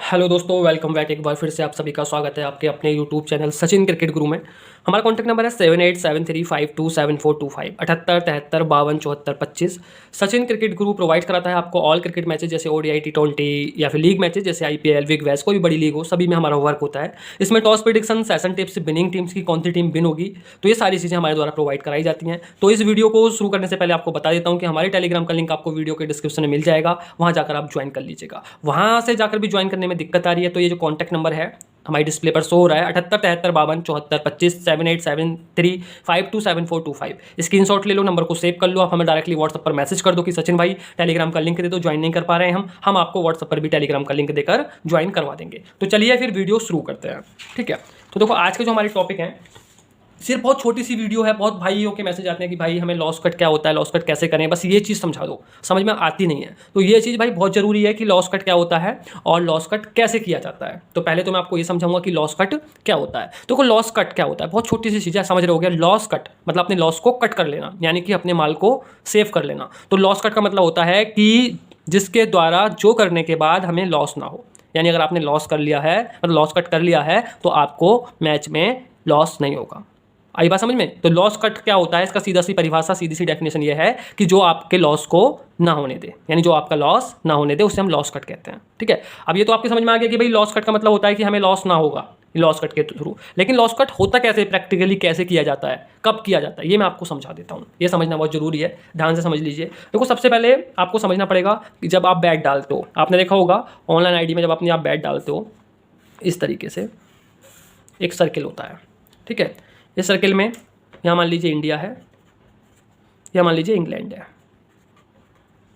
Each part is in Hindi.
हेलो दोस्तों, वेलकम बैक। एक बार फिर से आप सभी का स्वागत है आपके अपने यूट्यूब चैनल सचिन क्रिकेट गुरु में। हमारा कॉन्टैक्ट नंबर है 7873527425 78 73 52 74 25। सचिन क्रिकेट गुरु प्रोवाइड कराता है आपको ऑल क्रिकेट मैचेज जैसे ओडीआई, टी20 या फिर लीग मैचेज जैसे आईपीएल, विग वैस, कोई भी बड़ी लीग हो, सभी में हमारा वर्क होता है। इसमें toss prediction, session tips, winning teams की कौन सी टीम विन होगी, तो ये सारी चीज़ें हमारे द्वारा प्रोवाइड कराई जाती हैं। तो इस वीडियो को शुरू करने से पहले आपको बता देता हूँ कि हमारे टेलीग्राम का लिंक आपको वीडियो के डिस्क्रिप्शन में मिल जाएगा, वहाँ जाकर आप ज्वाइन कर लीजिएगा। वहाँ से जाकर भी ज्वाइन करने में दिक्कत आ रही है तो ये जो कॉन्टैक्ट नंबर है हमारी डिस्प्ले पर शो हो रहा है 78 73 52 74 25 78 73 52 74 25 स्क्रीनशॉट ले लो, नंबर को सेव कर लो। आप हमें डायरेक्टली व्हाट्सएप पर मैसेज कर दो कि सचिन भाई टेलीग्राम का लिंक दे दो, ज्वाइन नहीं कर पा रहे हैं हम आपको व्हाट्सएप पर भी टेलीग्राम का लिंक देकर ज्वाइन करवा देंगे। तो चलिए फिर वीडियो शुरू करते हैं। ठीक है, तो देखो आज के जो हमारे टॉपिक हैं, सिर्फ बहुत छोटी सी वीडियो है। बहुत भाइयों के मैसेज आते हैं कि भाई हमें लॉस कट क्या होता है, लॉस कट कैसे करें, बस ये चीज़ समझा दो, समझ में आती नहीं है। तो ये चीज़ भाई बहुत ज़रूरी है कि लॉस कट क्या होता है और लॉस कट कैसे किया जाता है। तो पहले तो मैं आपको ये समझाऊंगा कि लॉस कट क्या होता है। तो लॉस कट क्या होता है, बहुत छोटी सी चीज़ है, समझ रहे हो गया। लॉस कट मतलब अपने लॉस को कट कर लेना, यानी कि अपने माल को सेव कर लेना। तो लॉस कट का मतलब होता है कि जिसके द्वारा जो करने के बाद हमें लॉस ना हो, यानी अगर आपने लॉस कर लिया है, मतलब लॉस कट कर लिया है, तो आपको मैच में लॉस नहीं होगा। आई बात समझ में। तो लॉस कट क्या होता है, इसका सीधा सी परिभाषा, सीधी सी डेफिनेशन ये है कि जो आपके लॉस को ना होने दे, यानी जो आपका लॉस ना होने दे, उसे हम लॉस कट कहते हैं। ठीक है, अब ये तो आपके समझ में आ गया कि भाई लॉस कट का मतलब होता है कि हमें लॉस ना होगा लॉस कट के थ्रू। लेकिन लॉस कट होता कैसे, प्रैक्टिकली कैसे किया जाता है, कब किया जाता है, ये मैं आपको समझा देता हूँ। ये समझना बहुत जरूरी है, ध्यान से समझ लीजिए। देखो सबसे पहले आपको समझना पड़ेगा कि जब आप बैट डालते हो, आपने देखा होगा ऑनलाइन आईडी में, जब अपने आप बैट डालते हो इस तरीके से एक सर्किल होता है। ठीक है, इस सर्किल में यहाँ मान लीजिए इंडिया है, यहाँ मान लीजिए इंग्लैंड है।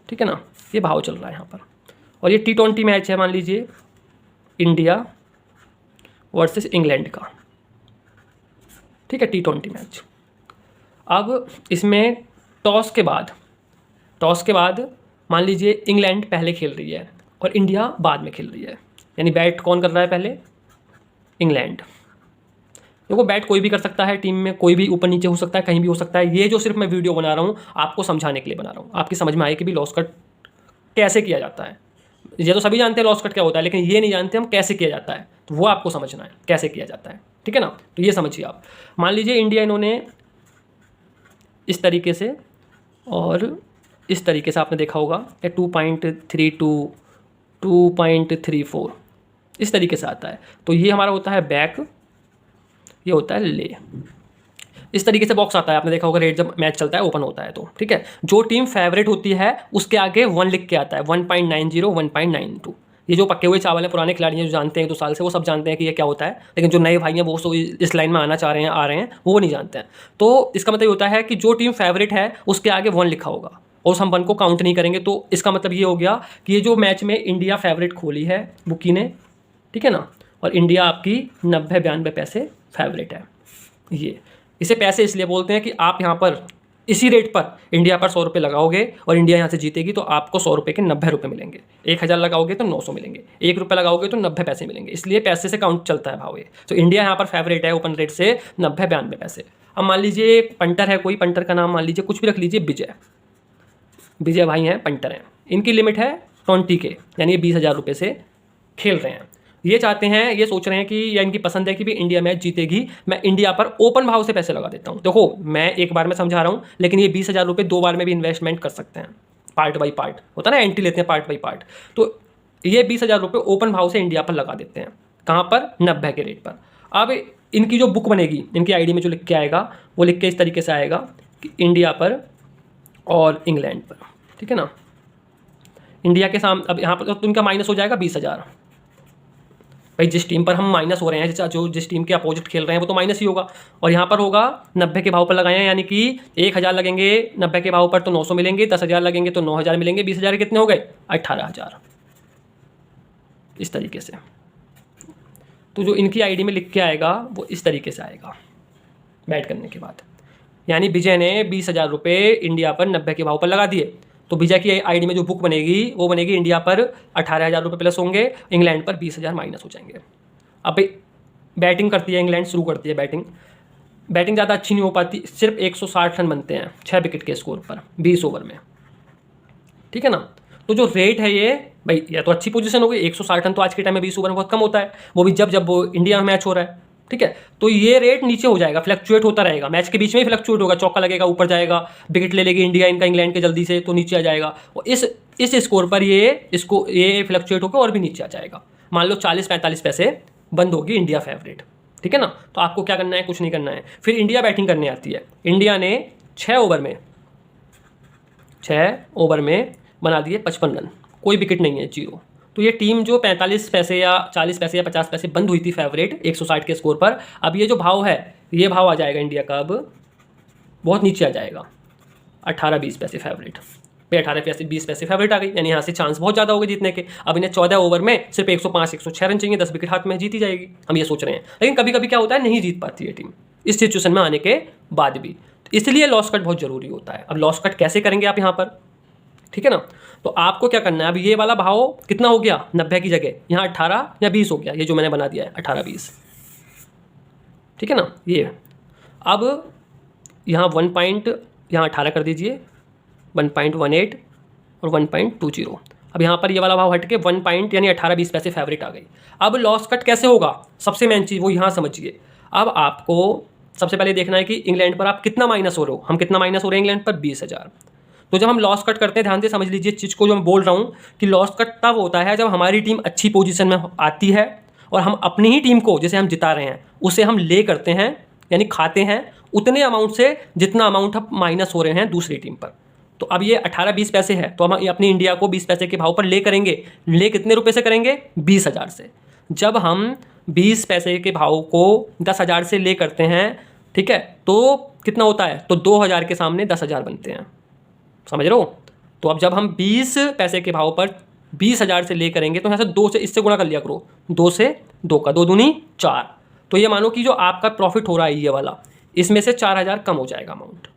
ठीक है ना, ये भाव चल रहा है यहाँ पर। और ये टी20 मैच है, मान लीजिए इंडिया वर्सेस इंग्लैंड का। ठीक है, टी20 मैच। अब इसमें टॉस के बाद मान लीजिए इंग्लैंड पहले खेल रही है और इंडिया बाद में खेल रही है, यानी बैट कौन कर रहा है पहले, इंग्लैंड। देखो बैट कोई भी कर सकता है, टीम में कोई भी ऊपर नीचे हो सकता है, कहीं भी हो सकता है। ये जो सिर्फ मैं वीडियो बना रहा हूँ आपको समझाने के लिए बना रहा हूँ, आपकी समझ में आए कि भी लॉस कट कैसे किया जाता है। ये तो सभी जानते हैं लॉस कट क्या होता है, लेकिन ये नहीं जानते हम कैसे किया जाता है, तो वो आपको समझना है कैसे किया जाता है। ठीक है ना, तो ये समझिए आप। मान लीजिए इंडिया इन्होंने इस तरीके से और इस तरीके से, आपने देखा होगा 2.32 2.34 इस तरीके से आता है। तो ये हमारा होता है बैक, ये होता है ले। इस तरीके से बॉक्स आता है, आपने देखा होगा रेट जब मैच चलता है ओपन होता है तो। ठीक है, जो टीम फेवरेट होती है उसके आगे 1 लिख के आता है, 1.90 1.92। ये जो पक्के हुए चावल हैं, पुराने खिलाड़ी हैं जो जानते हैं 2 साल से, वो सब जानते हैं कि ये क्या होता है। लेकिन जो नए भाई हैं वो तो इस लाइन में आना चाह रहे हैं, आ रहे हैं, वो नहीं जानते हैं। तो इसका मतलब ये होता है कि जो टीम फेवरेट है उसके आगे 1 लिखा होगा और हम 1 को काउंट नहीं करेंगे। तो इसका मतलब ये हो गया कि ये जो मैच में इंडिया फेवरेट खोली है बुकी ने, ठीक है ना, और इंडिया आपकी 90-92 पैसे फेवरेट है। ये इसे पैसे इसलिए बोलते हैं कि आप यहाँ पर इसी रेट पर इंडिया पर 100 रुपये लगाओगे और इंडिया यहाँ से जीतेगी तो आपको 100 रुपये के 90 रुपये मिलेंगे। 1000 लगाओगे तो 900 मिलेंगे, 1 रुपये लगाओगे तो 90 पैसे मिलेंगे। इसलिए पैसे से काउंट चलता है भाव ये। तो इंडिया यहाँ पर फेवरेट है ओपन रेट से 90-92 पैसे। अब मान लीजिए पंटर है कोई, पंटर का नाम मान लीजिए कुछ भी रख लीजिए, विजय भाई हैं, पंटर हैं। इनकी लिमिट है 20 के, यानी ये 20,000 रुपये से खेल रहे हैं। ये चाहते हैं, ये सोच रहे हैं कि, या इनकी पसंद है कि भी इंडिया मैच जीतेगी, मैं इंडिया पर ओपन भाव से पैसे लगा देता हूँ। देखो मैं एक बार में समझा रहा हूँ, लेकिन ये 20,000 रुपये 2 बार में भी इन्वेस्टमेंट कर सकते हैं, पार्ट बाई पार्ट होता है ना, एंट्री लेते हैं पार्ट बाई पार्ट। तो ये 20,000 रुपये ओपन भाव से इंडिया पर लगा देते हैं, कहाँ पर, 90 के रेट पर। अब इनकी जो बुक बनेगी, इनकी आईडी में जो लिख के आएगा वो लिख के इस तरीके से आएगा कि इंडिया पर और इंग्लैंड पर। ठीक है ना, इंडिया के सामने अब यहाँ पर तो इनका माइनस हो जाएगा 20,000। भाई जिस टीम पर हम माइनस हो रहे हैं, जिस टीम के अपोजिट खेल रहे हैं वो तो माइनस ही होगा। और यहाँ पर होगा 90 के भाव पर लगाए हैं, यानी कि 1000 लगेंगे 90 के भाव पर तो 900 मिलेंगे, 10,000 लगेंगे तो 9,000 मिलेंगे, 20,000 कितने हो गए, 18,000। इस तरीके से। तो जो इनकी आईडी में लिख के आएगा वो इस तरीके से आएगा बैट करने के बाद, यानी विजय ने 20,000 रुपये इंडिया पर 90 के भाव पर लगा दिए। तो विजय की आईडी में जो बुक बनेगी वो बनेगी इंडिया पर 18,000 रुपये प्लस होंगे, इंग्लैंड पर 20,000 माइनस हो जाएंगे। अब बैटिंग करती है इंग्लैंड, शुरू करती है बैटिंग ज़्यादा अच्छी नहीं हो पाती, सिर्फ 160 रन बनते हैं 6 विकेट के स्कोर पर 20 ओवर में। ठीक है ना, तो जो रेट है ये भाई यह तो अच्छी पोजीशन हो गई। 160 रन तो आज के टाइम में 20 ओवर में बहुत कम होता है, वो भी जब वो इंडिया में मैच हो रहा है। ठीक है, तो ये रेट नीचे हो जाएगा, फ्लक्चुएट होता रहेगा, मैच के बीच में ही फ्लक्चुएट होगा, चौका लगेगा ऊपर जाएगा, विकेट ले लेगी इंडिया इनका इंग्लैंड के जल्दी से, तो नीचे आ जाएगा। और इस स्कोर पर ये फ्लक्चुएट होकर और भी नीचे आ जाएगा। मान लो 40-45 पैसे बंद होगी इंडिया फेवरेट। ठीक है ना, तो आपको क्या करना है, कुछ नहीं करना है। फिर इंडिया बैटिंग करने आती है। इंडिया ने 6 ओवर में बना दिए 55 रन, कोई विकेट नहीं है, 0। तो ये टीम जो 45 पैसे या 40 पैसे या 50 पैसे बंद हुई थी फेवरेट 160 के स्कोर पर, अब ये जो भाव है, ये भाव आ जाएगा इंडिया का, अब बहुत नीचे आ जाएगा, 18-20 पैसे फेवरेट पे, 18-20 पैसे फेवरेट आ गई। यानी यहाँ से चांस बहुत ज़्यादा हो गए जीतने के। अब इन्हें 14 ओवर में सिर्फ 105-106 रन चाहिए, 10 विकेट हाथ में, जीती जाएगी, हम ये सोच रहे हैं। लेकिन कभी कभी क्या होता है, नहीं जीत पाती है टीम इस सिचुएशन में आने के बाद भी, इसलिए लॉस कट बहुत जरूरी होता है। अब लॉस कट कैसे करेंगे आप यहाँ पर, ठीक है ना, तो आपको क्या करना है, अब ये वाला भाव कितना हो गया, 90 की जगह यहाँ 18 या 20 हो गया, ये जो मैंने बना दिया है 18-20, ठीक है ना। ये अब यहाँ 1 पॉइंट, यहाँ 18 कर दीजिए, 1.18 और 1.20। अब यहाँ पर ये वाला भाव हट के 1 पॉइंट यानी 18-20 पैसे फेवरेट आ गई। अब लॉस कट कैसे होगा, सबसे मेन चीज़ वो यहाँ समझिए। अब आपको सबसे पहले देखना है कि इंग्लैंड पर आप कितना माइनस हो रहे हो। हम कितना माइनस हो रहे हैं इंग्लैंड पर, 20,000। तो जब हम लॉस कट करते हैं, ध्यान से समझ लीजिए चीज़ को, जो मैं बोल रहा हूँ कि लॉस कट तब होता है जब हमारी टीम अच्छी पोजीशन में आती है और हम अपनी ही टीम को, जैसे हम जिता रहे हैं, उसे हम ले करते हैं, यानी खाते हैं उतने अमाउंट से जितना अमाउंट हम माइनस हो रहे हैं दूसरी टीम पर। तो अब ये 18-20 पैसे है, तो हम अपनी इंडिया को 20 पैसे के भाव पर ले करेंगे। ले कितने रुपए से करेंगे, 20,000 से। जब हम 20 पैसे के भाव को 10,000 से ले करते हैं, ठीक है, तो कितना होता है, तो 2,000 के सामने 10,000 बनते हैं, समझ रहे हो। तो अब जब हम 20 पैसे के भाव पर 20,000 से ले करेंगे, तो यहाँ से 2 से इससे गुणा कर लिया करो, 2 से 2 का 2 दूनी 4। तो ये मानो कि जो आपका प्रॉफिट हो रहा है ये वाला, इसमें से 4,000 कम हो जाएगा अमाउंट।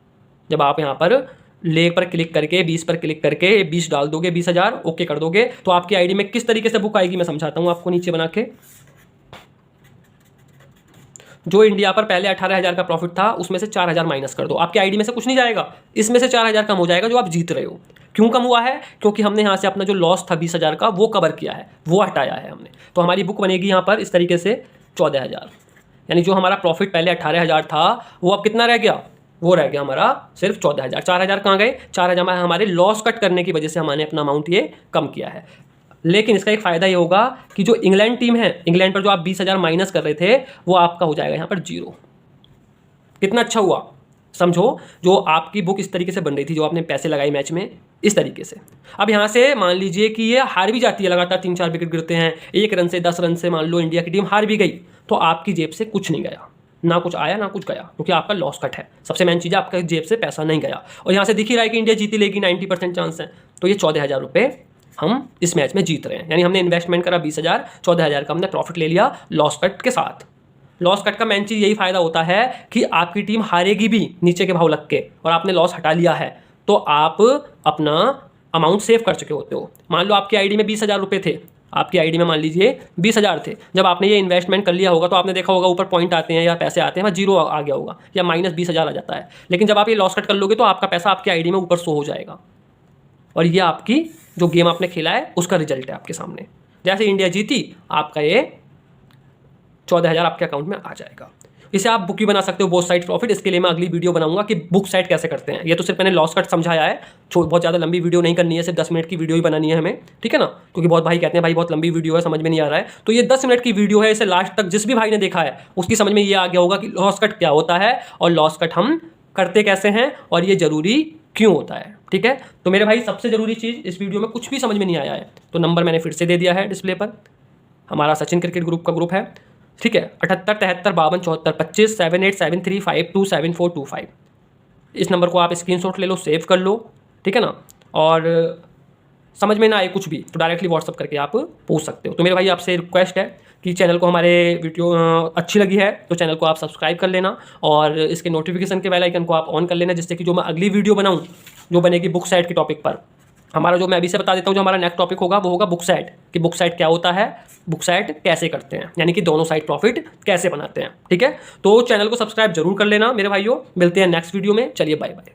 जब आप यहाँ पर ले पर क्लिक करके 20 पर क्लिक करके 20 डाल दोगे, 20,000 ओके कर दोगे, तो आपकी आईडी में किस तरीके से बुक आएगी मैं समझाता हूँ आपको नीचे बना के। जो इंडिया पर पहले 18,000 का प्रॉफिट था, उसमें से 4,000 माइनस कर दो, आपकी आईडी में से कुछ नहीं जाएगा, इसमें से 4,000 कम हो जाएगा जो आप जीत रहे हो। क्यों कम हुआ है, क्योंकि हमने यहाँ से अपना जो लॉस था 20,000 का वो कवर किया है, वो हटाया है हमने। तो हमारी बुक बनेगी यहाँ पर इस तरीके से 14,000, यानी जो हमारा प्रॉफिट पहले 18,000 था वो अब कितना रह गया, वो रह गया हमारा सिर्फ 14,000। 4,000 कहाँ गए, 4,000 हमारे लॉस कट करने की वजह से हमने अपना अमाउंट ये कम किया है। लेकिन इसका एक फ़ायदा ये होगा कि जो इंग्लैंड टीम है, इंग्लैंड पर जो आप 20,000 माइनस कर रहे थे, वो आपका हो जाएगा यहाँ पर 0। कितना अच्छा हुआ, समझो, जो आपकी बुक इस तरीके से बन रही थी, जो आपने पैसे लगाए मैच में, इस तरीके से। अब यहाँ से मान लीजिए कि ये हार भी जाती है, लगातार 3-4 विकेट गिरते हैं, 1 रन से 10 रन से मान लो इंडिया की टीम हार भी गई, तो आपकी जेब से कुछ नहीं गया, ना कुछ आया ना कुछ गया, क्योंकि आपका लॉस कट है। सबसे मेन चीज़ है, आपका जेब से पैसा नहीं गया। और यहाँ से दिख ही रहा है कि इंडिया जीती लेगी, 90% चांस है। तो ये 14,000 रुपये हम इस मैच में जीत रहे हैं, यानी हमने इन्वेस्टमेंट करा 20,000, 14,000 का हमने प्रॉफिट ले लिया लॉस कट के साथ। लॉस कट का मेन चीज़ यही फायदा होता है कि आपकी टीम हारेगी भी नीचे के भाव लग के, और आपने लॉस हटा लिया है, तो आप अपना अमाउंट सेव कर चुके होते हो। मान लो आपकी आईडी में 20,000 रुपये थे, आपकी आईडी में मान लीजिए 20,000 थे। जब आपने ये इन्वेस्टमेंट कर लिया होगा तो आपने देखा होगा ऊपर पॉइंट आते हैं या पैसे आते हैं, वहाँ 0 आ गया होगा या -20,000 आ जाता है। लेकिन जब आप ये लॉस कट कर लोगे तो आपका पैसा आपकी आईडी में ऊपर शो हो जाएगा, और ये आपकी जो गेम आपने खेला है उसका रिजल्ट है आपके सामने। जैसे इंडिया जीती, आपका ये 14,000 आपके अकाउंट में आ जाएगा। इसे आप बुक भी बना सकते हो, बोथ साइड प्रॉफिट। इसके लिए मैं अगली वीडियो बनाऊंगा कि बुक साइड कैसे करते हैं। ये तो सिर्फ मैंने लॉस कट समझाया है, बहुत ज़्यादा लंबी वीडियो नहीं करनी है, सिर्फ 10 मिनट की वीडियो ही बनानी है हमें, ठीक है ना। क्योंकि बहुत भाई कहते हैं भाई बहुत लंबी वीडियो है, समझ में नहीं आ रहा है, तो ये 10 मिनट की वीडियो है। इसे लास्ट तक जिस भी भाई ने देखा है उसकी समझ में ये आ गया होगा कि लॉस कट क्या होता है और लॉस कट हम करते कैसे हैं और ये ज़रूरी क्यों होता है, ठीक है। तो मेरे भाई सबसे ज़रूरी चीज़, इस वीडियो में कुछ भी समझ में नहीं आया है तो नंबर मैंने फिर से दे दिया है डिस्प्ले पर, हमारा सचिन क्रिकेट ग्रुप का ग्रुप है, ठीक है, 78 73 52 74 25 7873527425। इस नंबर को आप स्क्रीनशॉट ले लो, सेव कर लो, ठीक है ना। और समझ में ना आए कुछ भी तो डायरेक्टली व्हाट्सअप करके आप पूछ सकते हो। तो मेरे भाई आपसे रिक्वेस्ट है कि चैनल को, हमारे वीडियो अच्छी लगी है तो चैनल को आप सब्सक्राइब कर लेना और इसके नोटिफिकेशन के बेल आइकन को आप ऑन कर लेना, जिससे कि जो मैं अगली वीडियो बनाऊँ जो बनेगी बुक साइट के टॉपिक पर, हमारा जो मैं अभी से बता देता हूँ, जो हमारा नेक्स्ट टॉपिक होगा वो होगा बुक साइट, कि बुक साइट क्या होता है, बुक साइट कैसे करते हैं, यानी कि दोनों साइड प्रॉफिट कैसे बनाते हैं, ठीक है। तो चैनल को सब्सक्राइब जरूर कर लेना मेरे भाइयों। मिलते हैं नेक्स्ट वीडियो में, चलिए बाय बाय।